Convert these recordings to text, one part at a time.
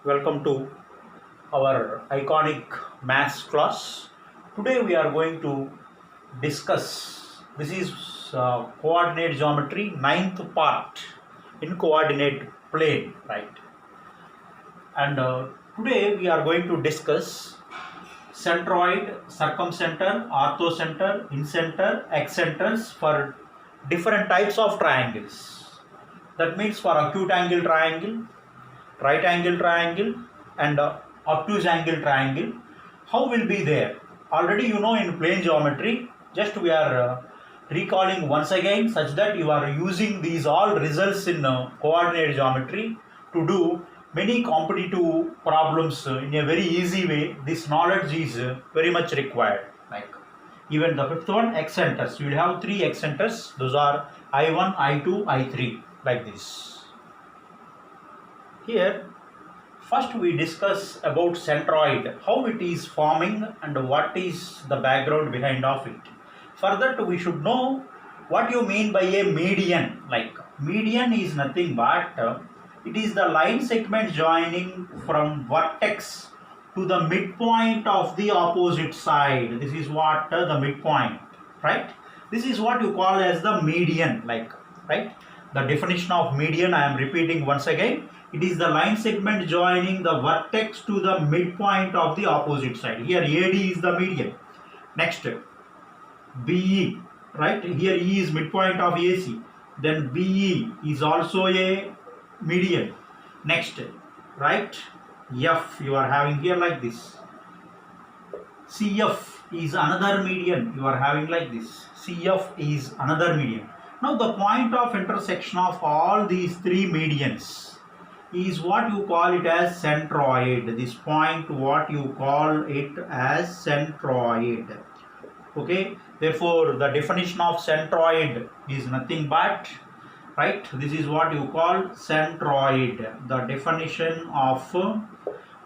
Welcome to our iconic maths class. Today we are going to discuss. This is coordinate geometry, ninth part in coordinate plane, right? And today we are going to discuss centroid, circumcenter, orthocenter, incenter, excenters for different types of triangles. That means for acute angle triangle, right angle triangle and obtuse angle triangle, how will be there? Already you know in plane geometry, just we are recalling once again such that you are using these all results in coordinate geometry to do many competitive problems in a very easy way. This knowledge is very much required. Like even the fifth one, excenters, you will have three excenters. Those are I1, I2, I3, like this. Here, first we discuss about centroid, how it is forming and what is the background behind of it. For that we should know what you mean by a median. Like median is nothing but it is the line segment joining from vertex to the midpoint of the opposite side. This is what the midpoint, right? This is what you call as the median, like, right? The definition of median I am repeating once again. It is the line segment joining the vertex to the midpoint of the opposite side. Here AD is the median. Next BE, right? Here E is midpoint of AC. Then BE is also a median. Next, right? F you are having here like this. CF is another median you are having like this. CF is another median. Now the point of intersection of all these three medians is what you call it as centroid. This point, what you call it as centroid. Okay, therefore the definition of centroid is nothing but, right, this is what you call centroid. The definition of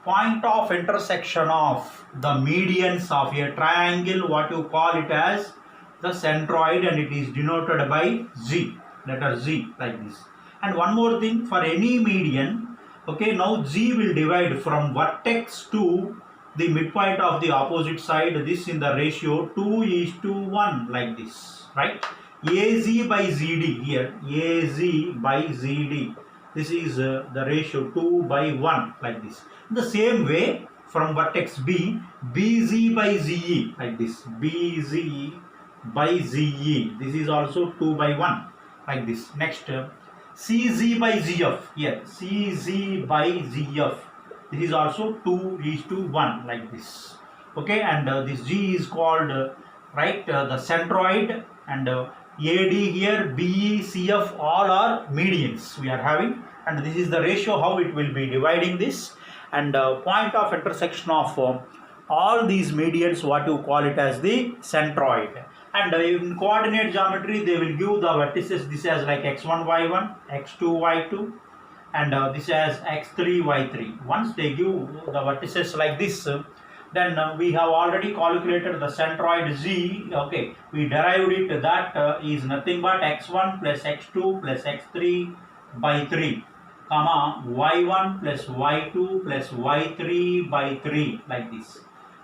point of intersection of the medians of a triangle, what you call it as the centroid, and it is denoted by Z, letter Z, like this. And one more thing, for any median, okay, now Z will divide from vertex to the midpoint of the opposite side, this in the ratio 2:1, like this, right? AZ by ZD here, AZ by ZD, this is the ratio 2:1, like this. In the same way, from vertex B, BZ by ZE, like this, BZ by ZE, this is also 2:1, like this. Next, CZ by ZF, here CZ by ZF, this is also 2:1, like this. Okay, and this G is called right the centroid, and AD here, BE, CF, all are medians we are having, and this is the ratio how it will be dividing this. And point of intersection of all these medians, what you call it as the centroid. And in coordinate geometry they will give the vertices, this as like x1 y1, x2 y2, and this as x3 y3. Once they give the vertices like this, then we have already calculated the centroid Z. Okay, we derived it, that is nothing but x1 plus x2 plus x3 by 3, comma y1 plus y2 plus y3 by 3, like this,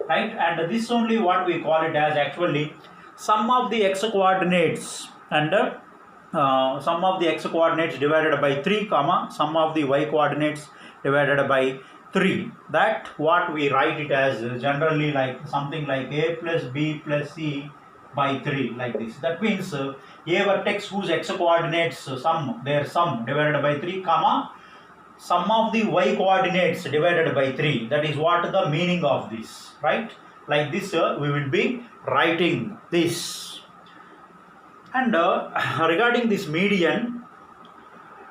right? And this only what we call it as actually sum of the x coordinates, and sum of the x coordinates divided by 3, comma sum of the y coordinates divided by 3. That what we write it as generally like something like a plus b plus c by 3, like this. That means a vertex whose x coordinates sum, their sum divided by 3, comma sum of the y coordinates divided by 3. That is what the meaning of this, right? Like this we will be writing this. And regarding this median,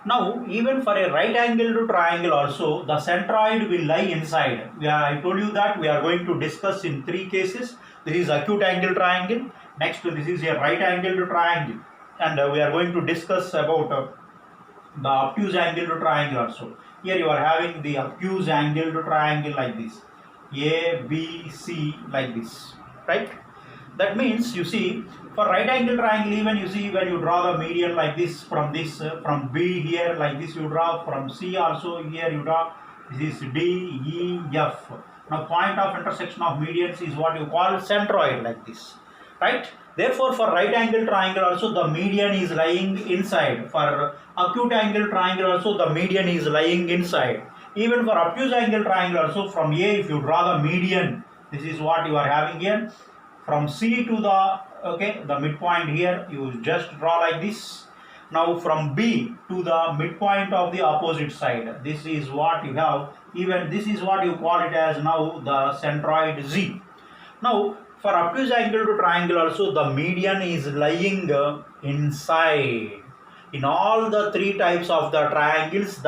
now even for a right angle triangle also, the centroid will lie inside. I told you that we are going to discuss in three cases. This is acute angle triangle. Next, this is a right angle triangle, and we are going to discuss about the obtuse angle triangle also. Here you are having the obtuse angle triangle like this, A, B, C, like this, right? That means you see for right angle triangle, even you see when you draw the median like this, from B here like this you draw, from C also here you draw, This is D, E, F. Now point of intersection of medians is what you call centroid, like this, right? Therefore, for right angle triangle also the median is lying inside. For acute angle triangle also the median is lying inside. Even for obtuse angle triangle also, from A, if you draw the median, this is what you are having here. From C to the midpoint here, you just draw like this. Now from B to the midpoint of the opposite side, this is what you have. Even this is what you call it as now the centroid Z. Now for obtuse angle to triangle also, the median is lying inside. In all the three types of the triangles,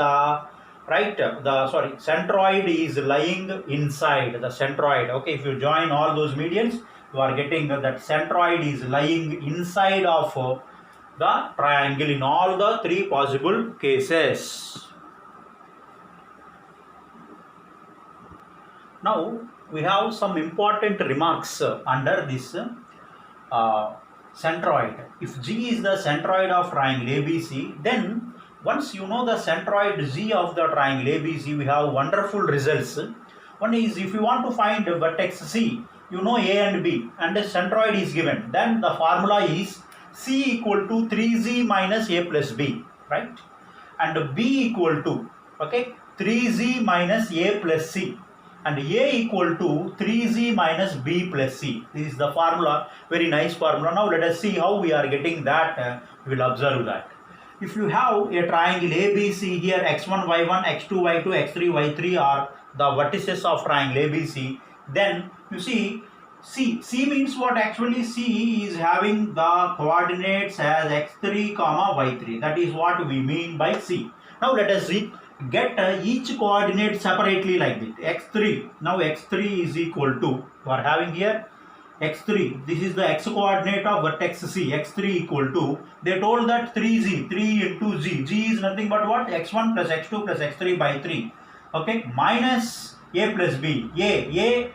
centroid is lying inside. The centroid, okay, if you join all those medians, you are getting that centroid is lying inside of the triangle in all the three possible cases. Now we have some important remarks under this centroid. If G is the centroid of triangle ABC, then once you know the centroid Z of the triangle ABC, we have wonderful results. One is, if you want to find a vertex C, you know A and B, and the centroid is given, then the formula is C equal to 3Z minus A plus B, right? And B equal to 3Z minus A plus C, and A equal to 3Z minus B plus C. This is the formula, very nice formula. Now let us see how we are getting that. We will observe that. If you have a triangle ABC here, x1, y1, x2, y2, x3, y3 are the vertices of triangle ABC, then you see C means what? Actually C is having the coordinates as x3, y3. That is what we mean by C. Now let us see, get each coordinate separately like this. X3, now x3 is equal to, you are having here x3, this is the x coordinate of vertex C, x3 equal to, they told that 3z, 3 into z, z is nothing but what? x1 plus x2 plus x3 by 3, okay, minus a plus b. A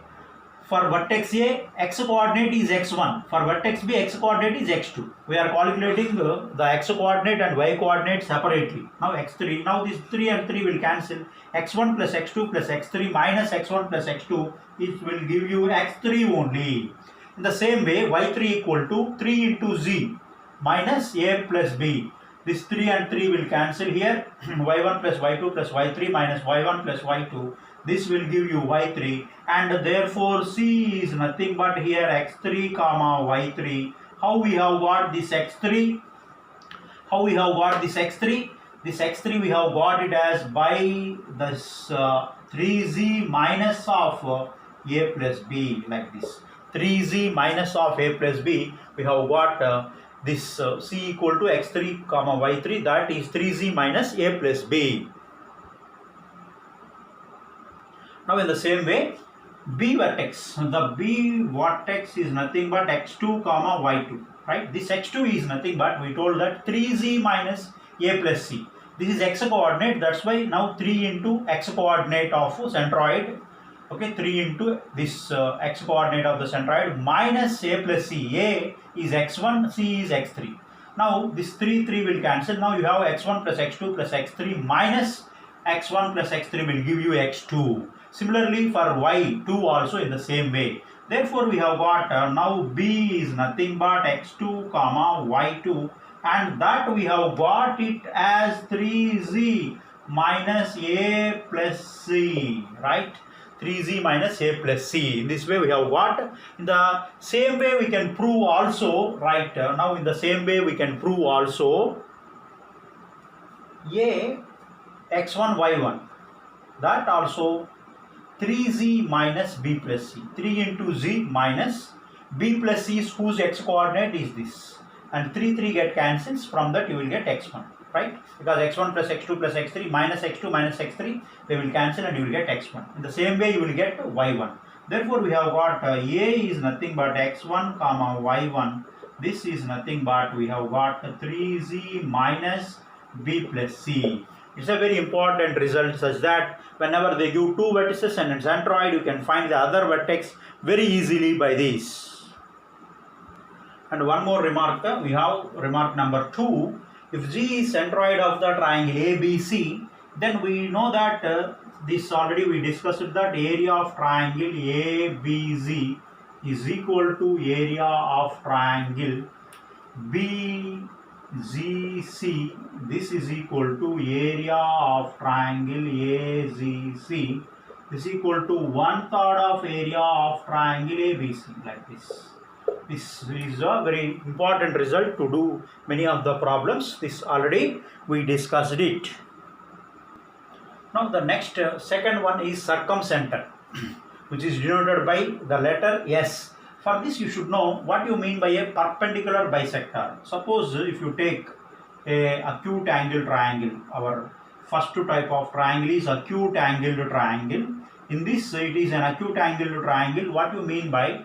for vertex A, x coordinate is x1, for vertex B, x coordinate is x2. We are calculating the x coordinate and y coordinate separately. Now x3, now this 3 and 3 will cancel, x1 plus x2 plus x3 minus x1 plus x2, it will give you x3 only. In the same way, y3 equal to 3 into z minus a plus b. This 3 and 3 will cancel here, y1 plus y2 plus y3 minus y1 plus y2. This will give you y3, and therefore C is nothing but here x3 comma y3. How we have got this x3? How we have got this x3? This x3 we have got it as by this 3z minus of a plus b, like this. 3z minus of a plus b, we have got this C equal to x3 comma y3, that is 3z minus a plus b. Now in the same way, B vertex, the B vertex is nothing but x2 comma y2, right? This x2 is nothing but, we told that 3z minus a plus c. This is x coordinate, that's why now 3 into x coordinate of centroid, okay, 3 into this x coordinate of the centroid minus a plus c. A is x1, c is x3. Now this 3 will cancel. Now you have x1 plus x2 plus x3 minus x1 plus x3 will give you x2. Similarly for y2 also in the same way. Therefore we have got now B is nothing but x2 comma y2, and that we have got it as 3z minus a plus c, right? 3z minus a plus c. In this way we have got. In the same way we can prove also, right? Now in the same way we can prove also a x1 y1, that also 3z minus b plus c. 3 into z minus b plus c is whose x coordinate is this, and 3 get cancels, from that you will get x1, right? Because x1 plus x2 plus x3 minus x2 minus x3, they will cancel and you will get x1. In the same way you will get y1. Therefore we have got a is nothing but x1 comma y1. This is nothing but we have got 3z minus b plus c. It's a very important result, such that whenever they give two vertices and a centroid, you can find the other vertex very easily by this. And one more remark, we have remark number 2. If G is centroid of the triangle ABC, then we know that this already we discussed that area of triangle ABC is equal to area of triangle BGC. This is equal to area of triangle AGC is equal to 1/3 of area of triangle ABC, like this. This is a very important result to do many of the problems. This already we discussed it. Now the next second one is circumcenter, which is denoted by the letter S. For this you should know what you mean by a perpendicular bisector. Suppose if you take a acute angle triangle, our first type of triangle is acute angled triangle. In this it is an acute angled triangle. What you mean by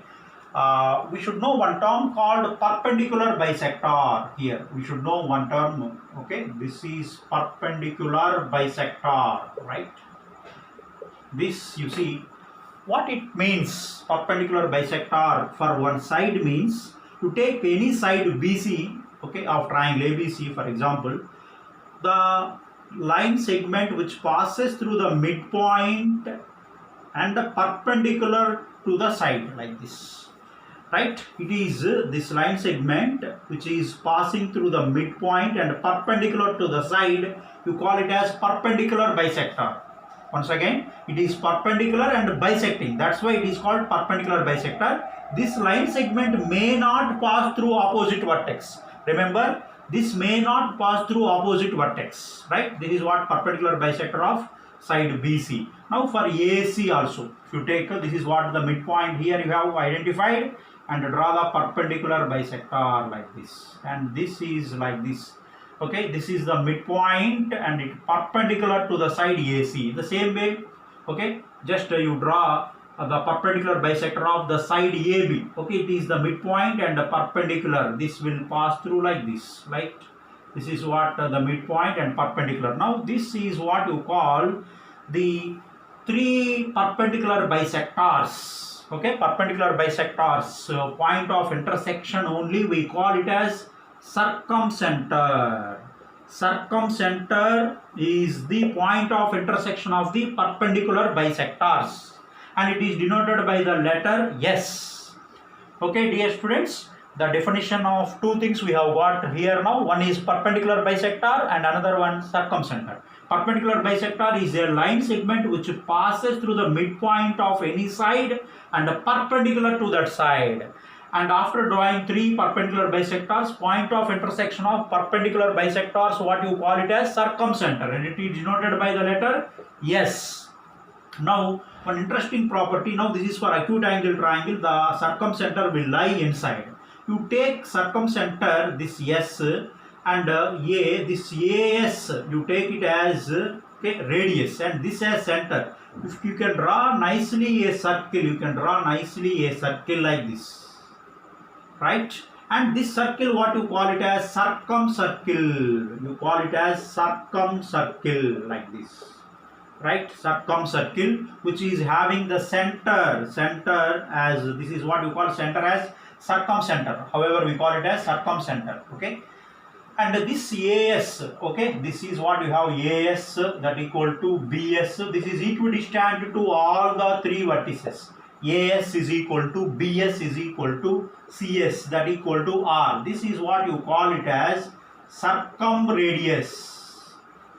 we should know one term called perpendicular bisector. Here we should know one term. Okay, this is perpendicular bisector, right? This, you see what it means. Perpendicular bisector for one side means you take any side BC, okay, of triangle ABC, for example, the line segment which passes through the midpoint and the perpendicular to the side, like this. Right, it is this line segment which is passing through the midpoint and perpendicular to the side. You call it as perpendicular bisector. Once again, it is perpendicular and bisecting. That's why it is called perpendicular bisector. This line segment may not pass through opposite vertex. Remember, this may not pass through opposite vertex. Right? This is what perpendicular bisector of side BC. Now for AC also, if you take this is what the midpoint here you have identified, and draw the perpendicular bisector like this, and this is like this. Okay, this is the midpoint and it perpendicular to the side AC. The same way, okay, just you draw the perpendicular bisector of the side AB. Okay, it is the midpoint and the perpendicular. This will pass through like this, right? This is what the midpoint and perpendicular. Now this is what you call the three perpendicular bisectors. Okay, perpendicular bisectors, point of intersection only, we call it as circumcenter. Circumcenter is the point of intersection of the perpendicular bisectors, and it is denoted by the letter S. Okay, dear students, the definition of two things we have got here now. One is perpendicular bisector and another one circumcenter. Perpendicular bisector is a line segment which passes through the midpoint of any side and perpendicular to that side. And after drawing three perpendicular bisectors, point of intersection of perpendicular bisectors, what you call it as circumcenter, and it is denoted by the letter S. Now one interesting property, now this is for acute angle triangle, the circumcenter will lie inside. You take circumcenter, this S, and this AS, you take it as okay, radius, and this as center. If you can draw nicely a circle, you can draw nicely a circle like this, right? And this circle, what you call it as circumcircle. You call it as circumcircle like this, right? Circumcircle, which is having the center as, this is what you call center as circumcenter. However, we call it as circumcenter. Okay. And this AS, okay, this is what you have AS that equal to BS. This is equidistant to all the three vertices. AS is equal to BS is equal to CS, that equal to R. This is what you call it as circumradius.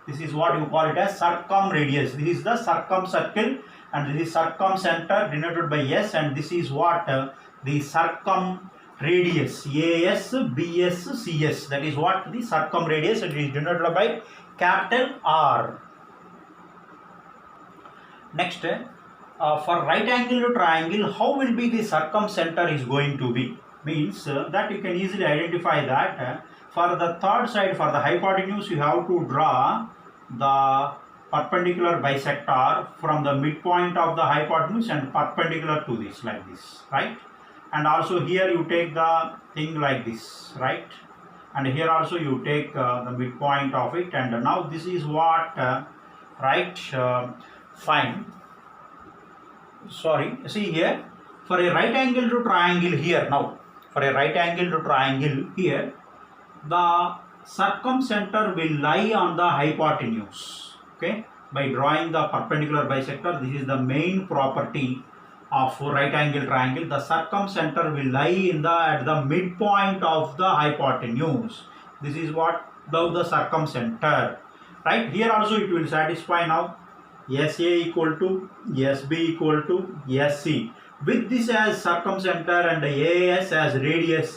This is what you call it as circumradius. This is the circumcircle, and this is circumcenter denoted by S, and this is what the circumradius, AS, BS, CS. That is what the circumradius, and it is denoted by capital R. Next, for right angle triangle, how will be the circumcenter is going to be? Means that you can easily identify that for the third side, for the hypotenuse, you have to draw the perpendicular bisector from the midpoint of the hypotenuse and perpendicular to this, like this, right? And also here you take the thing like this, right? And here also you take the midpoint of it, and now this is what right, fine. Sorry, see here, for a right angle to triangle here, now for a right angle to triangle here, the circumcenter will lie on the hypotenuse. Okay, by drawing the perpendicular bisector. This is the main property of right angle triangle. The circumcenter will lie at the midpoint of the hypotenuse. This is what the circumcenter. Right, here also it will satisfy now. SA equal to SB equal to SC. With this as circumcenter and AS as radius,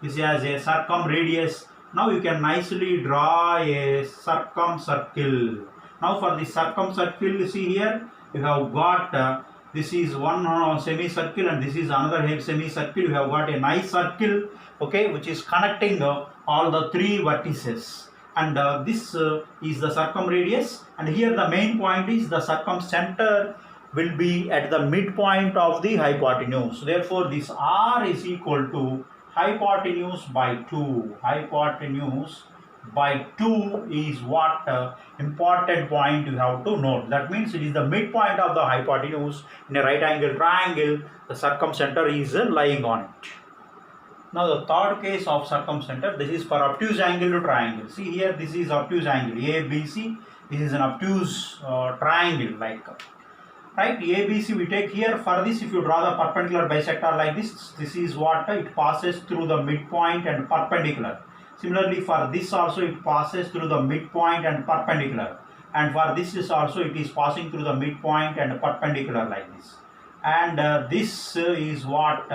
this as a circumradius. Now you can nicely draw a circumcircle. Now for the circumcircle, you see here you have got this is one semicircle and this is another semicircle. You have got a nice circle, okay, which is connecting all the three vertices. And this is the circumradius, and here the main point is the circumcenter will be at the midpoint of the hypotenuse. Therefore, this R is equal to hypotenuse by 2. Hypotenuse by 2 is what important point you have to note. That means it is the midpoint of the hypotenuse. In a right angle triangle, the circumcenter is lying on it. Now the third case of circumcenter, this is for obtuse angle triangle. See here, this is obtuse angle ABC. This is an obtuse triangle like, right? ABC we take here. For this, if you draw the perpendicular bisector like this, this is what it passes through the midpoint and perpendicular. Similarly, for this also it passes through the midpoint and perpendicular. And for this is also it is passing through the midpoint and perpendicular like this. And this is what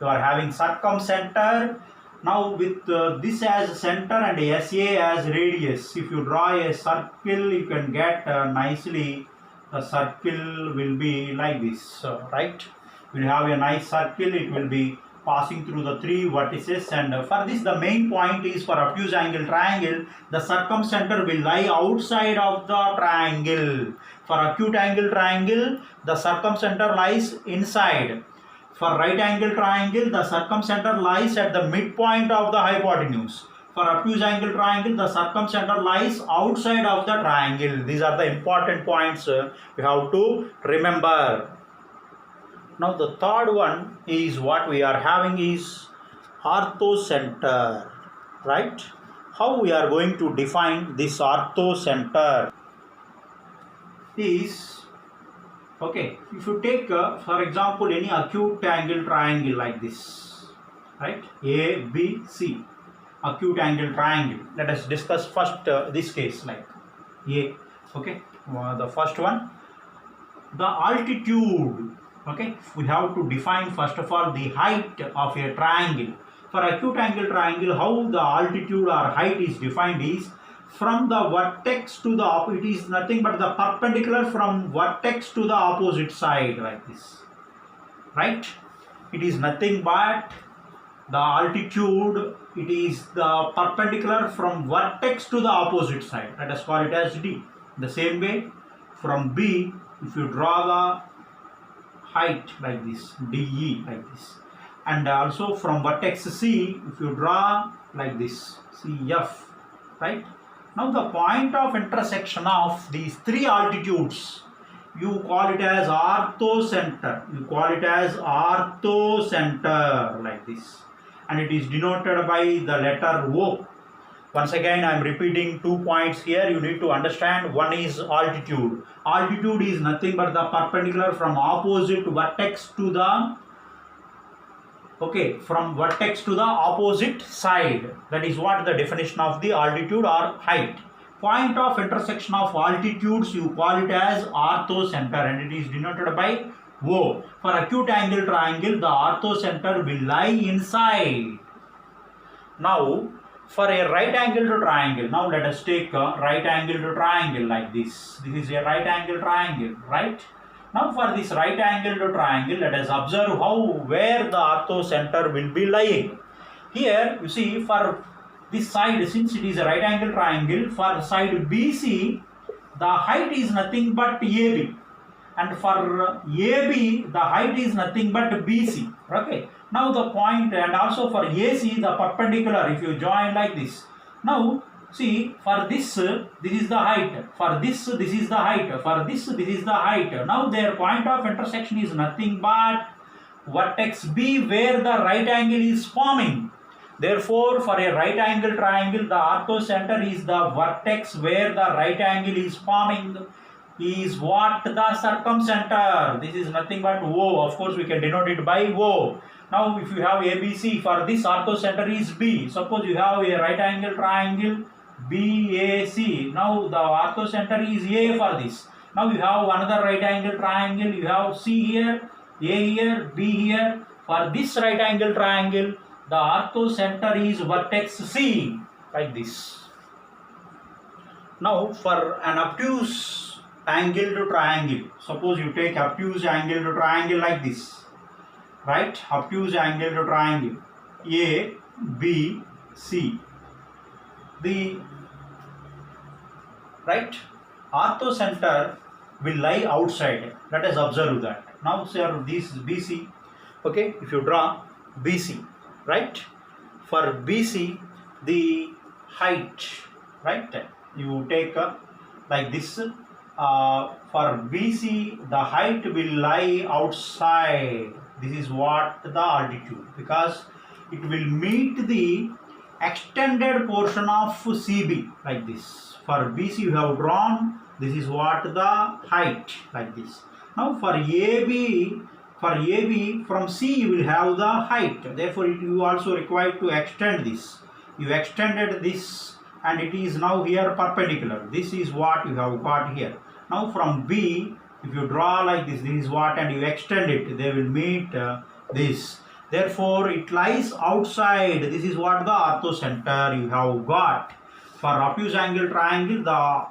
you are having circumcenter. Now with this as center and SA as radius, if you draw a circle, you can get nicely the circle will be like this, right? We have a nice circle, it will be passing through the three vertices, and for this the main point is for obtuse angle triangle, the circumcenter will lie outside of the triangle. For acute angle triangle, the circumcenter lies inside. For right angle triangle, the circumcenter lies at the midpoint of the hypotenuse. For obtuse angle triangle, the circumcenter lies outside of the triangle. These are the important points you have to remember. Now the third one is what we are having is orthocenter, right? How we are going to define this orthocenter is, okay, if you take for example any acute angle triangle like this, right? ABC, acute angle triangle. Let us discuss first this case like A, okay? The first one, the altitude. Okay, we have to define first of all the height of a triangle. For acute angle triangle, how the altitude or height is defined is from the vertex to the, it is nothing but the perpendicular from vertex to the opposite side like this, right? It is nothing but the altitude, it is the perpendicular from vertex to the opposite side. Let us call it as D. The same way from B, if you draw the height like this, DE like this, and also from vertex C, if you draw like this, CF, right? Now the point of intersection of these three altitudes, you call it as orthocenter. You call it as orthocenter like this, and it is denoted by the letter O. Once again, I am repeating 2 points here. You need to understand. One is altitude. Altitude is nothing but the perpendicular from opposite vertex to the, okay, from vertex to the opposite side. That is what the definition of the altitude or height. Point of intersection of altitudes, you call it as orthocenter, and it is denoted by O. For acute angle triangle, the orthocenter will lie inside. Now, for a right angle triangle, now let us take a right angle triangle like this. This is a right angle triangle, right? Now for this right angle triangle, let us observe where the orthocenter will be lying. Here you see, for this side, since it is a right angle triangle, for side BC, the height is nothing but AB, and for AB, the height is nothing but BC. Okay. Now the point, and also for AC, the perpendicular, if you join like this. Now see, for this is the height, for this is the height, for this is the height. Now their point of intersection is nothing but vertex B, where the right angle is forming. Therefore, for a right angle triangle, the orthocenter is the vertex where the right angle is forming. is what? The circumcenter. This is nothing but O. Of course, we can denote it by O. Now, if you have ABC, for this orthocenter is B. Suppose you have a right angle triangle BAC. Now, the orthocenter is A for this. Now, you have another right angle triangle. You have C here, A here, B here. For this right angle triangle, the orthocenter is vertex C, like this. Now, for an obtuse angled triangle, suppose you take obtuse angled triangle like this, right? Obtuse angled triangle A, B, C. The right orthocenter will lie outside. Let us observe that. Now, sir, this is BC. Okay, if you draw BC, right? For BC, the height, right? You take like this. For BC, the height will lie outside. This is what the altitude, because it will meet the extended portion of CB, like this. For BC, you have drawn. This is what the height, like this. Now for AB, from C you will have the height. Therefore, you also required to extend this. You extended this, and it is now here perpendicular. This is what you have got here. Now from B, if you draw like this, this is what, and you extend it, they will meet this. Therefore, it lies outside. This is what the orthocenter you have got. For obtuse angle triangle, the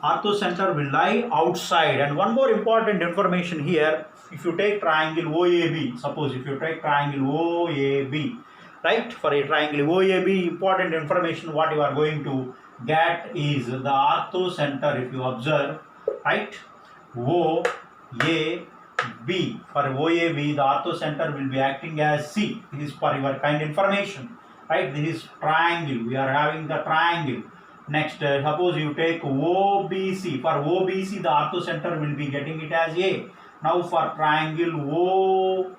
orthocenter will lie outside. And one more important information here, if you take triangle OAB, suppose if you take triangle OAB, right, for a triangle OAB, important information what you are going to get is the orthocenter. If you observe, right, OAB, for OAB, the orthocenter will be acting as C. This is for your kind information, right? This is triangle. We are having the triangle. Next, suppose you take OBC. For OBC, the orthocenter will be getting it as A. Now for triangle O,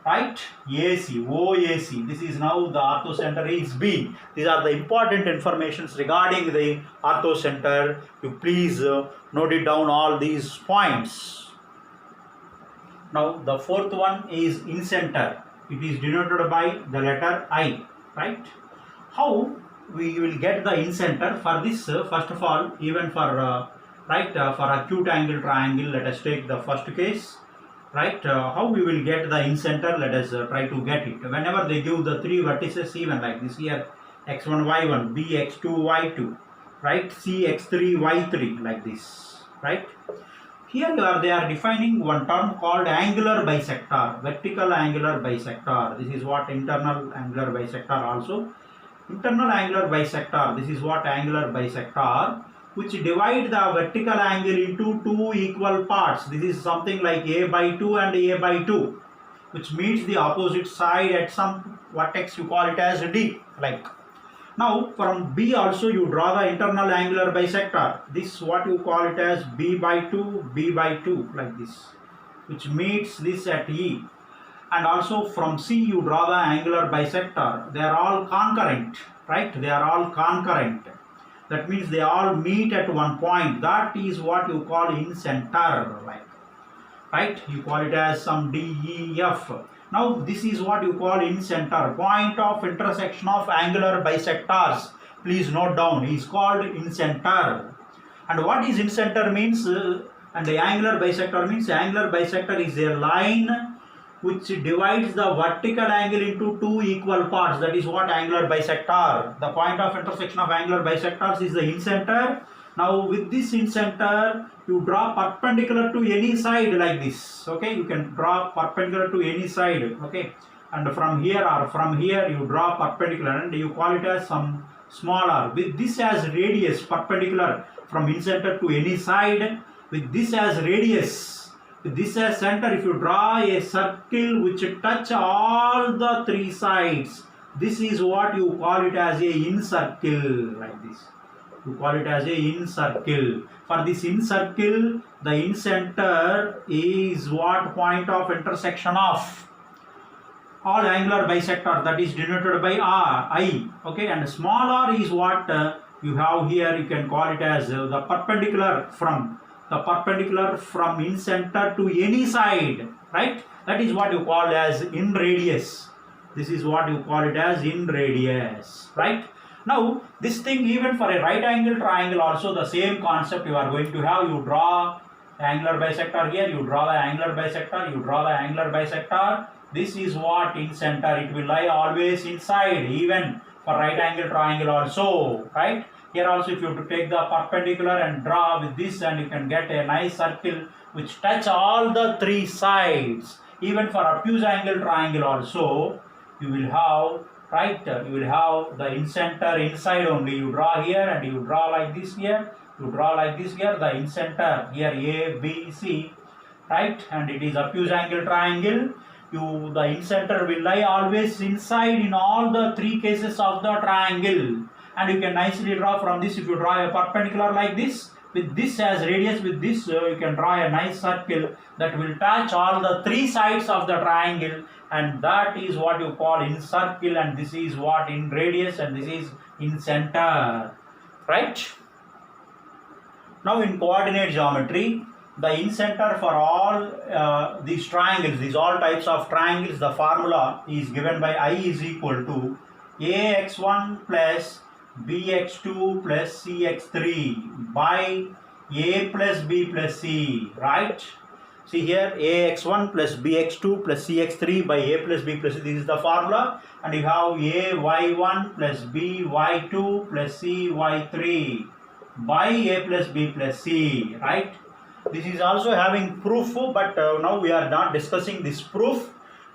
right, AC, OAC, this is now the orthocenter is B. These are the important informations regarding the orthocenter. You please note it down, all these points. Now the fourth one is incenter. It is denoted by the letter I, right? How we will get the incenter? For this, first of all, even for for acute angle triangle, let us take the first case, right? How we will get the incenter? Let us try to get it. Whenever they give the three vertices even like this here, x1 y1, b x2 y2, right, c x3 y3, like this, right? Here they are defining one term called angular bisector, vertical angular bisector. This is what internal angular bisector also. Internal angular bisector, this is what angular bisector, which divide the vertical angle into two equal parts. This is something like A by 2 and A by 2, which meets the opposite side at some vertex. You call it as D, like. Now from B also you draw the internal angular bisector. This what you call it as B by 2, like this, which meets this at E. And also from C you draw the angular bisector. They are all concurrent, right? They are all concurrent. That means they all meet at one point. That is what you call incenter, like, right? You call it as some D, E, F. Now this is what you call incenter, point of intersection of angular bisectors. Please note down, is called incenter. And what is incenter means, and the angular bisector means, angular bisector is a line which divides the vertical angle into two equal parts. That is what angular bisector. The point of intersection of angular bisectors is the incenter. Now with this incenter, you draw perpendicular to any side like this. Okay, you can draw perpendicular to any side. Okay, and from here or from here you draw perpendicular, and you call it as some small r. With this as radius, perpendicular from incenter to any side. With this as radius, with this as center, if you draw a circle which touch all the three sides, this is what you call it as a incircle, like this. You call it as a incircle. For this incircle, the incenter is what? Point of intersection of all angular bisector, that is denoted by R, I. Okay, and small r is what you have here. You can call it as the perpendicular from the perpendicular from in center to any side, right? That is what you call as in radius. This is what you call it as in radius, right? Now this thing, even for a right angle triangle also the same concept you are going to have. You draw angular bisector here, you draw the angular bisector, you draw the angular bisector. This is what in center, it will lie always inside, even for right angle triangle also, right? Here also if you have to take the perpendicular and draw with this, and you can get a nice circle which touch all the three sides. Even for obtuse angle triangle also you will have, right, you will have the in center inside only. You draw here and you draw like this here, you draw like this here, the in center here A, B, C, right? And it is obtuse angle triangle. The in center will lie always inside in all the three cases of the triangle. And you can nicely draw from this. If you draw a perpendicular like this, with this as radius, with this you can draw a nice circle that will touch all the three sides of the triangle, and that is what you call in circle, and this is what in radius, and this is in center, right? Now in coordinate geometry, the in center for all these triangles, these all types of triangles, the formula is given by I is equal to ax1 plus bx2 plus cx3 by a plus b plus c, right? See here, ax1 plus bx2 plus cx3 by a plus b plus c, this is the formula. And you have ay1 plus by2 plus cy3 by a plus b plus c, right? This is also having proof, but now we are not discussing this proof,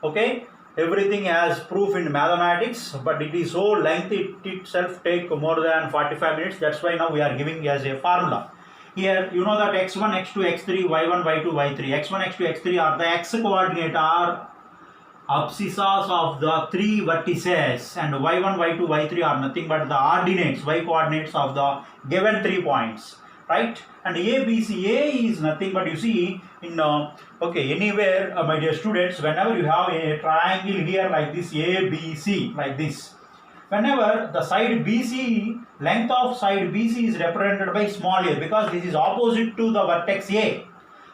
okay? Everything has proof in mathematics, but it is so lengthy, it itself take more than 45 minutes. That's why now we are giving as a formula. Here you know that x1, x2, x3, y1, y2, y3. x1, x2, x3 are the x coordinate, are abscissas of the three vertices, and y1, y2, y3 are nothing but the ordinates, y coordinates of the given 3 points, right? And a, b, c, a is nothing but, you see, in okay, anywhere my dear students, whenever you have a triangle here like this, a, b, c, like this, whenever the side BC, length of side BC is represented by small a, because this is opposite to the vertex A.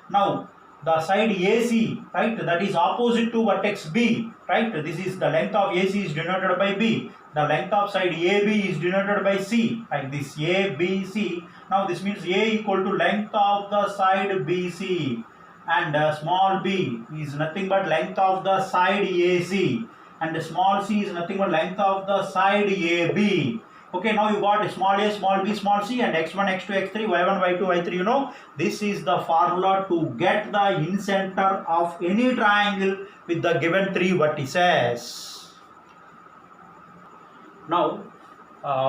Now the side AC, right, that is opposite to vertex B, right? This is the length of AC is denoted by B. The length of side AB is denoted by C, like this, A, B, C. Now this means A equal to length of the side BC, and small b is nothing but length of the side AC, and small c is nothing but length of the side AB. Okay, now you got small a, small b, small c, and x1, x2, x3, y1, y2, y3. You know, this is the formula to get the in center of any triangle with the given 3 vertices. Now,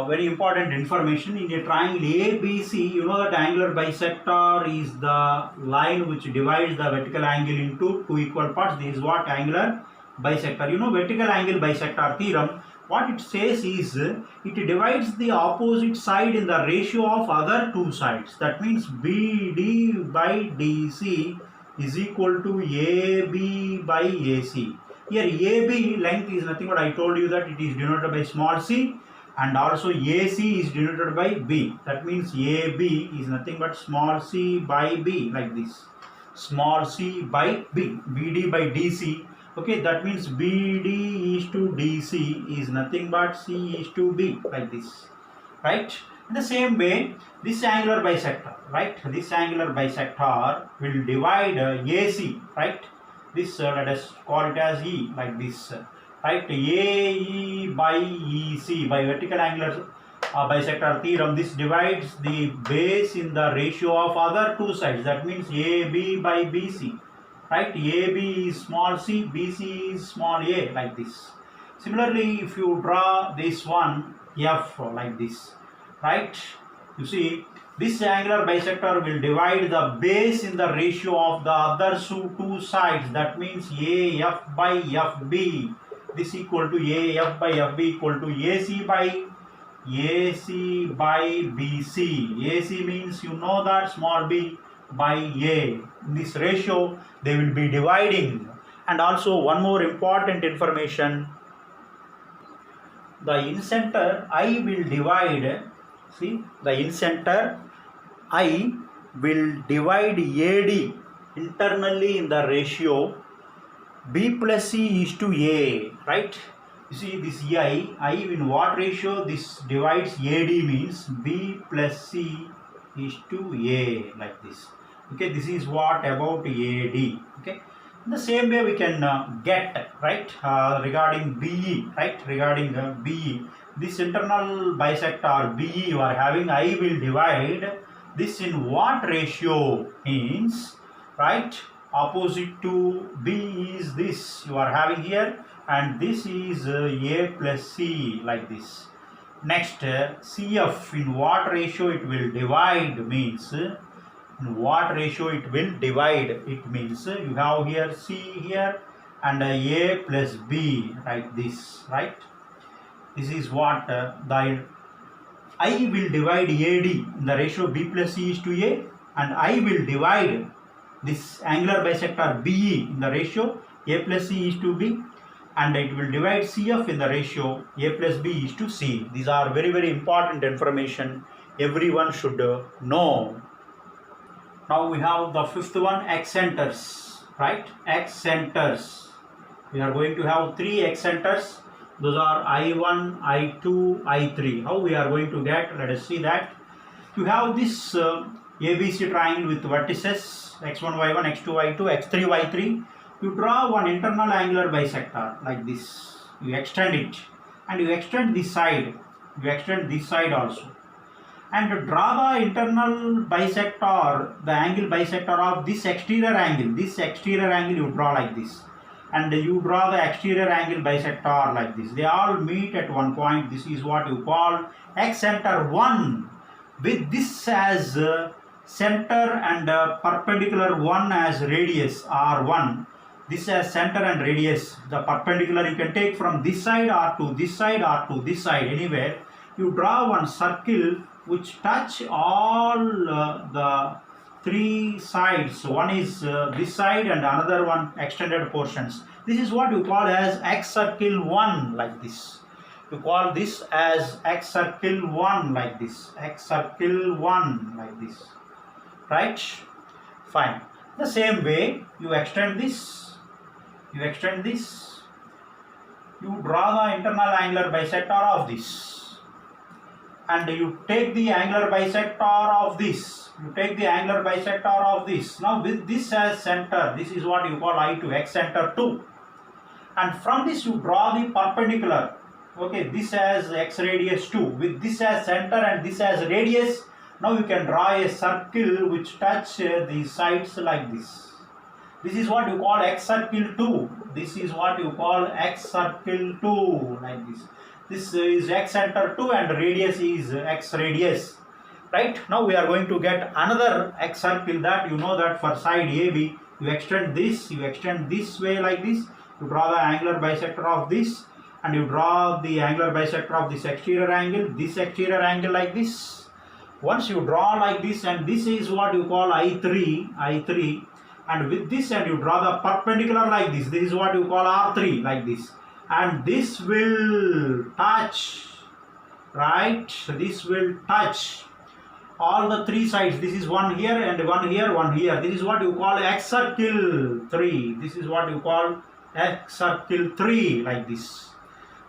very important information, in a triangle ABC, you know that angular bisector is the line which divides the vertical angle into 2 equal parts. This is what angular bisector. You know, vertical angle bisector theorem, what it says is, it divides the opposite side in the ratio of other 2 sides. That means BD by DC is equal to AB by AC. Here AB length is nothing but, I told you that it is denoted by small c, and also AC is denoted by B. That means AB is nothing but small c by B, like this. Small c by B. BD by DC. Okay, that means BD is to DC is nothing but C is to B, like this. Right? In the same way, this angular bisector, right? This angular bisector will divide AC, right? This let us call it as E, like this. Right, AE by EC by vertical angular bisector theorem. This divides the base in the ratio of other 2 sides. That means AB by BC. Right, AB is small c, BC is small a, like this. Similarly, if you draw this one F like this, right? You see, this angular bisector will divide the base in the ratio of the other 2 sides. That means AF by FB. This equal to AF by FB equal to AC by BC. AC means, you know that, small b by A. In this ratio they will be dividing. And also one more important information, the in center I will divide, see, the in center I will divide AD internally in the ratio B plus C is to A, right? You see this I in what ratio this divides AD means B plus C is to A, like this. Okay, this is what about AD. Okay, in the same way we can get, right, regarding BE, right, regarding BE, this internal bisector BE you are having, I will divide this in what ratio means, right, opposite to B is this you are having here, and this is A plus C, like this. Next, CF in what ratio it will divide means, in what ratio it will divide, it means you have here C here and A plus B, like this, right? This is what the I will divide AD in the ratio B plus C is to A, and I will divide this angular bisector BE in the ratio A plus C is to B, and it will divide CF in the ratio A plus B is to C. These are very, very important information everyone should know. Now we have the fifth one, excenters, right? Excenters. We are going to have three excenters. Those are I1, I2, I3. How we are going to get? Let us see that. You have this ABC triangle with vertices x1, y1, x2, y2, x3, y3. You draw one internal angular bisector like this. You extend it, and you extend this side. You extend this side also, and draw the internal bisector, the angle bisector of this exterior angle. This exterior angle you draw like this, and you draw the exterior angle bisector like this. They all meet at one point. This is what you call excenter 1, with this as center and perpendicular 1 as radius R1. This as center and radius. The perpendicular you can take from this side or to this side or to this side, anywhere. You draw one circle which touch all the three sides. One is this side and another one extended portions. This is what you call as X circle 1, like this. You call this as X circle 1, like this. X circle 1, like this. Right? Fine. The same way you extend this. You extend this. You draw the internal angular bisector of this, and you take the angular bisector of this. You take the angular bisector of this. Now with this as center, this is what you call I2, X center 2. And from this you draw the perpendicular. Okay, this as X radius 2. With this as center and this as radius, now you can draw a circle which touch the sides like this. This is what you call X circle 2. This is what you call X circle 2, like this. This is X center 2 and radius is X radius. Right? Now we are going to get another X circle, that you know that for side AB, you extend this way like this. You draw the angular bisector of this, and you draw the angular bisector of this exterior angle like this. Once you draw like this, and this is what you call I3, and with this, and you draw the perpendicular like this. This is what you call R3, like this. And this will touch, right? This will touch all the three sides. This is one here and one here, one here. This is what you call X circle 3. This is what you call X circle 3, like this.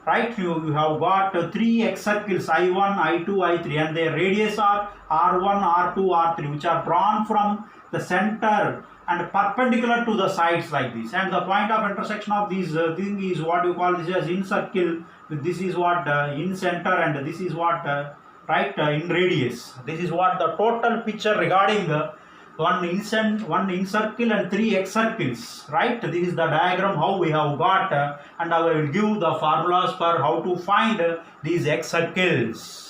Right? You have got three X circles, I1, I2, I3, and their radius are R1, R2, R3, which are drawn from the center and perpendicular to the sides like this. And the point of intersection of these thing is what you call this as in circle. This is what in center, and this is what in radius. This is what the total picture regarding one in circle and three X circles. Right? This is the diagram how we have got, and I will give the formulas for how to find these X circles.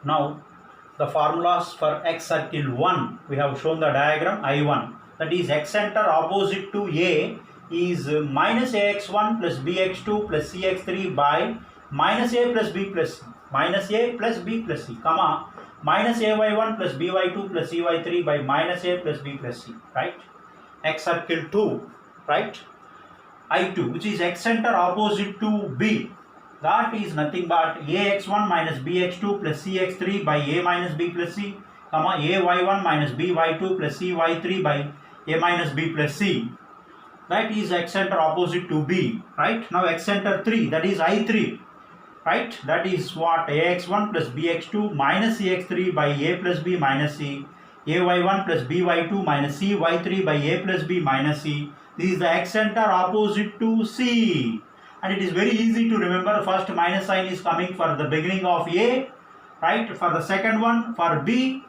Now the formulas for X circle 1, we have shown the diagram I1, that is X center opposite to A is minus AX1 plus BX2 plus CX3 by minus A plus B plus C, minus A plus B plus C, comma, minus AY1 plus BY2 plus CY3 by minus A plus B plus C, right? X circle 2, right? I2, which is x-center opposite to B. That is nothing but ax1 minus bx2 plus cx3 by a minus b plus c, comma ay1 minus by2 plus cy3 by a minus b plus c. That is x-center opposite to B, right? Now x-center 3, that is I3, right? That is what? ax1 plus bx2 minus cx3 by a plus b minus c, ay1 plus by2 minus cy3 by a plus b minus c. This is the x-center opposite to C. And it is very easy to remember. First minus sign is coming for the beginning of A, right? For the second one for B,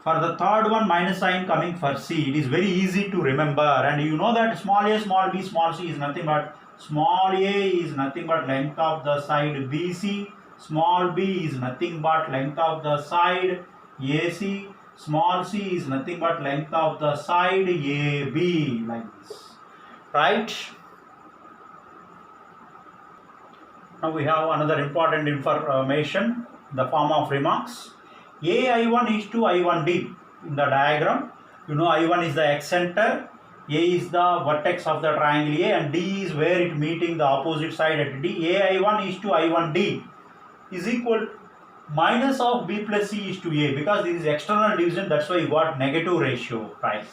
for the third one minus sign coming for C. It is very easy to remember, and you know that small a, small b, small c is nothing but small a is nothing but length of the side BC, small b is nothing but length of the side AC, small c is nothing but length of the side AB, like this, right? Now we have another important information in the form of remarks. AI1 is to I1D in the diagram. You know I1 is the x-center, A is the vertex of the triangle A, and D is where it meeting the opposite side at D. AI1 is to I1D is equal minus of B plus C is to A, because this is external division, that's why you got negative ratio, right?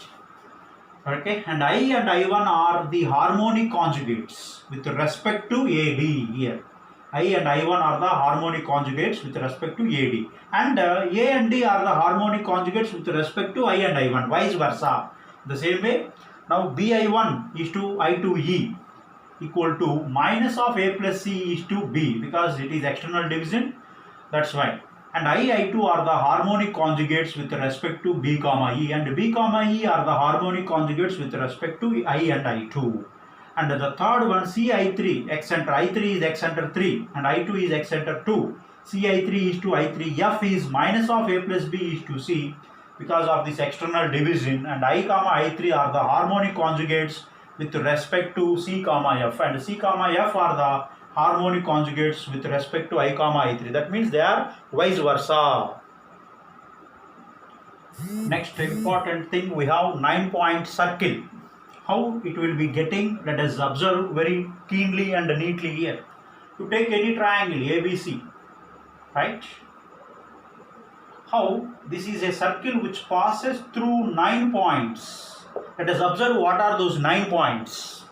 Okay, and I and I1 are the harmonic conjugates with respect to AD here. I and I1 are the harmonic conjugates with respect to AD, and A and D are the harmonic conjugates with respect to I and I1, vice versa. The same way, now BI1 is to I2E equal to minus of A plus C is to B, because it is external division, that's why. And I2 are the harmonic conjugates with respect to B comma E, and B comma E are the harmonic conjugates with respect to I and I2. And the third one, CI3, x-center, I3 is x-center 3 and I2 is x-center 2. CI3 is to I3, F is minus of A plus B is to C because of this external division, and I comma I3 are the harmonic conjugates with respect to C comma F, and C comma F are the harmonic conjugates with respect to I comma I3. That means they are vice versa. Next important thing, we have 9-point circle. How it will be getting, let us observe very keenly and neatly here. To take any triangle ABC, right? How this is a circle which passes through 9 points. Let us observe what are those 9 points.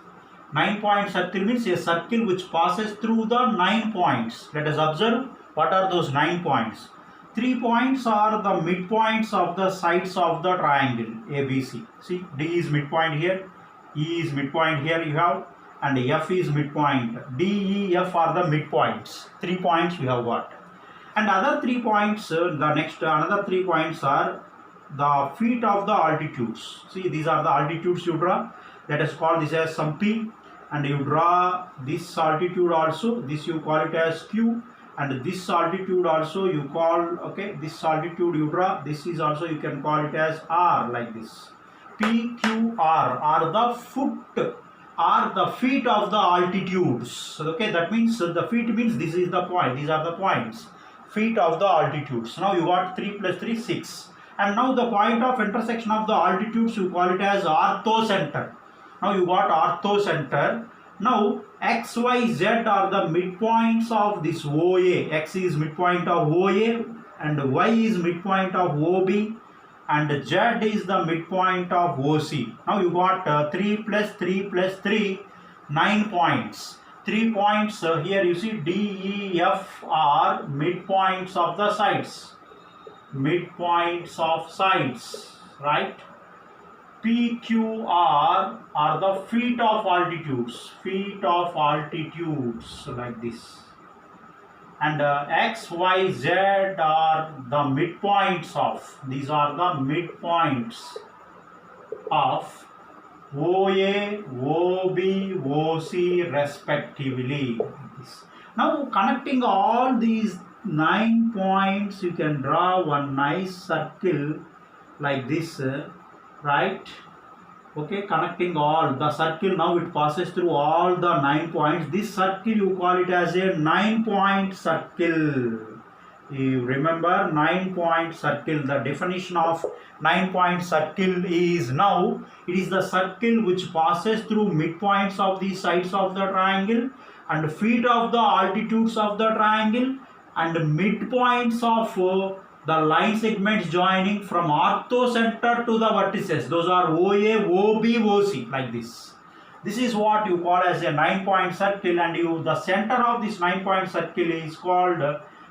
9-point circle means a circle which passes through the 9 points. Let us observe what are those 9 points. 3 points are the midpoints of the sides of the triangle ABC. See, D is midpoint here, E is midpoint here you have, and F is midpoint. D, E, F are the midpoints. 3 points we have got. And other 3 points, another 3 points are the feet of the altitudes. See, these are the altitudes you draw. Let us call this as some P, and you draw this altitude also. This you call it as Q, and this altitude also you call, okay, this altitude you draw. This is also you can call it as R, like this. P, Q, R are the feet of the altitudes. Okay, that means the feet means this is the point. These are the points. Feet of the altitudes. Now you got 3 plus 3, 6. And now the point of intersection of the altitudes you call it as orthocenter. Now you got orthocenter. Now X, Y, Z are the midpoints of this OA. X is midpoint of OA, and Y is midpoint of OB, and Z is the midpoint of OC. Now you got 3 plus 3 plus 3, 9 points. 3 points here you see D, E, F are midpoints of the sides. Midpoints of sides, right? P, Q, R are the feet of altitudes. Feet of altitudes, like this. And X, Y, Z are the midpoints of, these are the midpoints of OA, OB, OC respectively. Now connecting all these 9 points, you can draw one nice circle like this, right? Okay, connecting all the circle, now it passes through all the 9 points. This circle you call it as a 9-point circle, You remember 9-point circle. The definition of 9-point circle is, now it is the circle which passes through midpoints of the sides of the triangle and feet of the altitudes of the triangle and midpoints of the line segments joining from orthocenter to the vertices. Those are OA, OB, OC, like this. This is what you call as a 9-point circle, and the center of this 9-point circle is called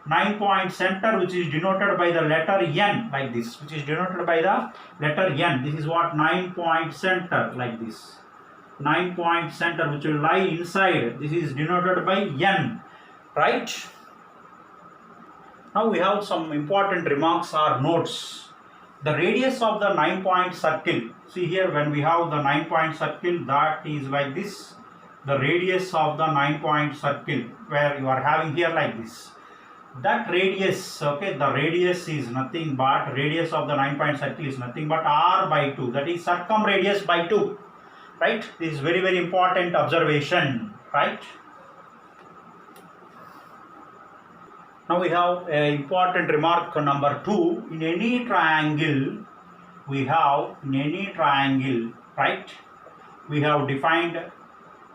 9-point center, which is denoted by the letter N, like this, which is denoted by the letter N. This is what 9-point center, like this. 9-point center, which will lie inside. This is denoted by N, right? Now we have some important remarks or notes. The radius of the 9-point circle. See here, when we have the 9-point circle, that is like this. The radius of the 9-point circle, where you are having here like this. That radius, okay, the radius is nothing but, radius of the 9-point circle is nothing but r by 2. That is circumradius by 2. Right? This is very, very important observation. Right? Now we have an important remark number 2. In any triangle, we have, right, we have defined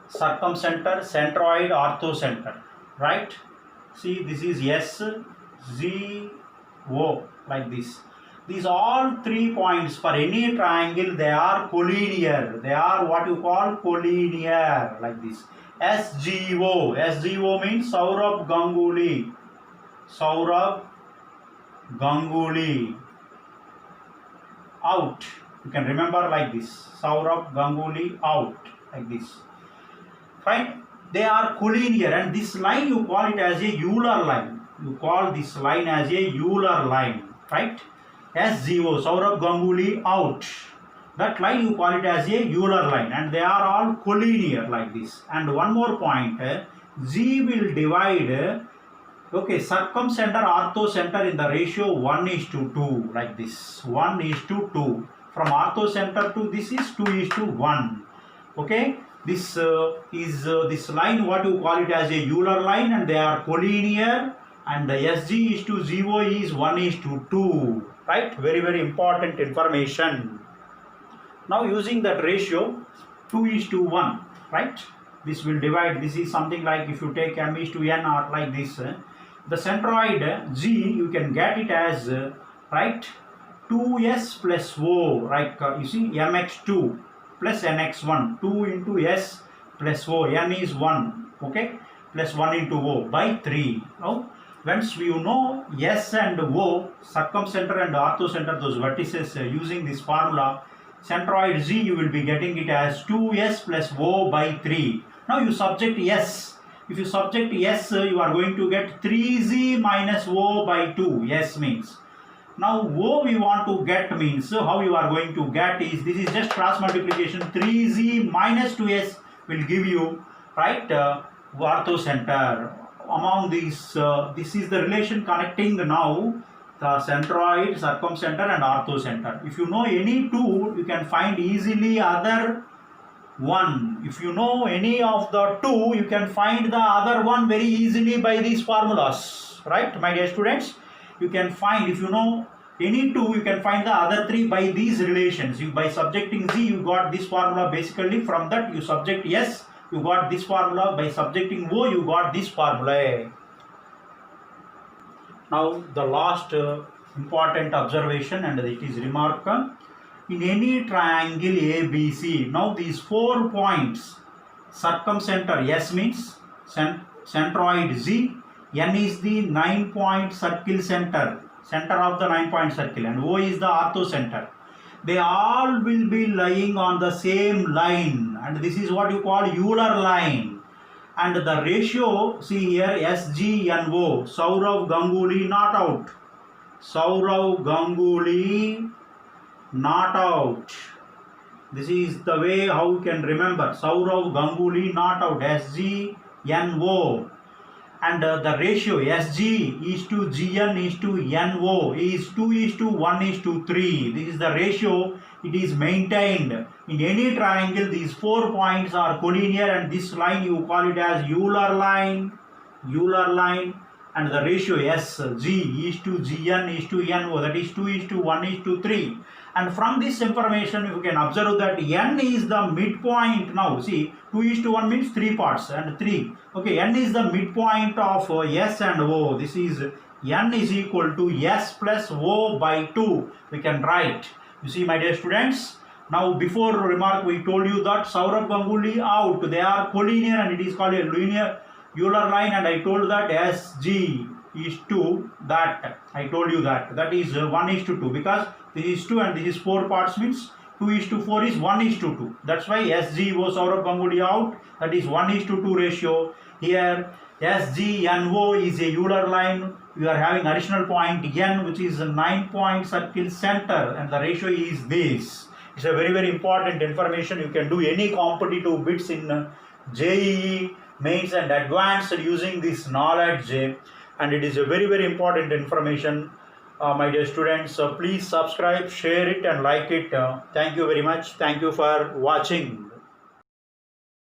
circumcenter, centroid, orthocenter, right? See, this is S, Z, O, like this. These all 3 points for any triangle, they are collinear. They are what you call collinear, like this. SGO. SGO means Saurabh Ganguly. Saurabh Ganguly. Out. You can remember like this. Saurabh Ganguly out. Like this. Fine. They are collinear, and this line you call it as a Euler line. You call this line as a Euler line. Right? SGO. Saurabh Ganguly out. That line you call it as a Euler line, and they are all collinear like this. And one more point. Z will divide circumcenter, orthocenter in the ratio 1:2, like this. 1:2. From orthocenter to this is 2:1. Okay, this is this line, what you call it as a Euler line, and they are collinear, and the SG:ZO is 1:2. Right? Very, very important information. Now using that ratio 2:1, right? This will divide. This is something like, if you take M:N or like this. The centroid Z, you can get it as, right, 2S plus O, right? You see, MX2 plus NX1, 2 into S plus O, N is 1, okay, plus 1 into O by 3. Now, once you know S and O, circumcenter and orthocenter, those vertices, using this formula, centroid Z, you will be getting it as 2S plus O by 3. Now you subject S. If you subject S, you are going to get 3Z minus O by 2. S means. Now O we want to get means, how you are going to get is, this is just cross multiplication. 3Z minus 2S will give you, right, orthocenter. Among these, this is the relation connecting now the centroid, circumcenter and orthocenter. If you know any two, you can find easily other one. If you know any of the two, you can find the other one very easily by these formulas. Right, my dear students? You can find, if you know any two, you can find the other three by these relations. By subjecting Z, you got this formula. Basically, from that you subject S, you got this formula. By subjecting O, you got this formula. Now the last important observation, and it is remark. In any triangle ABC, now these 4 points, circumcenter S means centroid Z, N is the 9-point circle center of the 9-point circle, and O is the orthocenter. They all will be lying on the same line, and this is what you call Euler line. And the ratio, see here, SGNO, Saurabh Ganguly not out. Saurabh Ganguly not out. This is the way how you can remember. Saurabh Ganguly not out. SGNO. And the ratio SG is to GN is to NO is 2:1:3. This is the ratio. It is maintained. In any triangle, these 4 points are collinear, and this line you call it as Euler line. Euler line. and the ratio SG is to GN is to NO, that is 2 is to 1 is to 3. And from this information you can observe that N is the midpoint. Now see, 2 is to 1 means 3 parts and 3. Okay, N is the midpoint of S and O. This is N is equal to S plus O by 2. We can write. You see, my dear students, now before remark we told you that Sourav Ganguly out, they are collinear and it is called a linear Euler line, and I told that SG is to that. I told you that is 1 is to 2, because this is 2 and this is 4 parts, means 2 is to 4 is 1 is to 2. That's why SG was Sourav Ganguly out, that is 1 is to 2 ratio. Here SG NO is a Euler line. We are having additional point N, which is a 9-point circle center, and the ratio is this. It's a very important information. You can do any competitive bits in JEE, mains and advanced using this knowledge, and it is a very important information, my dear students. Please subscribe, share it and like it. Thank you very much. Thank you for watching.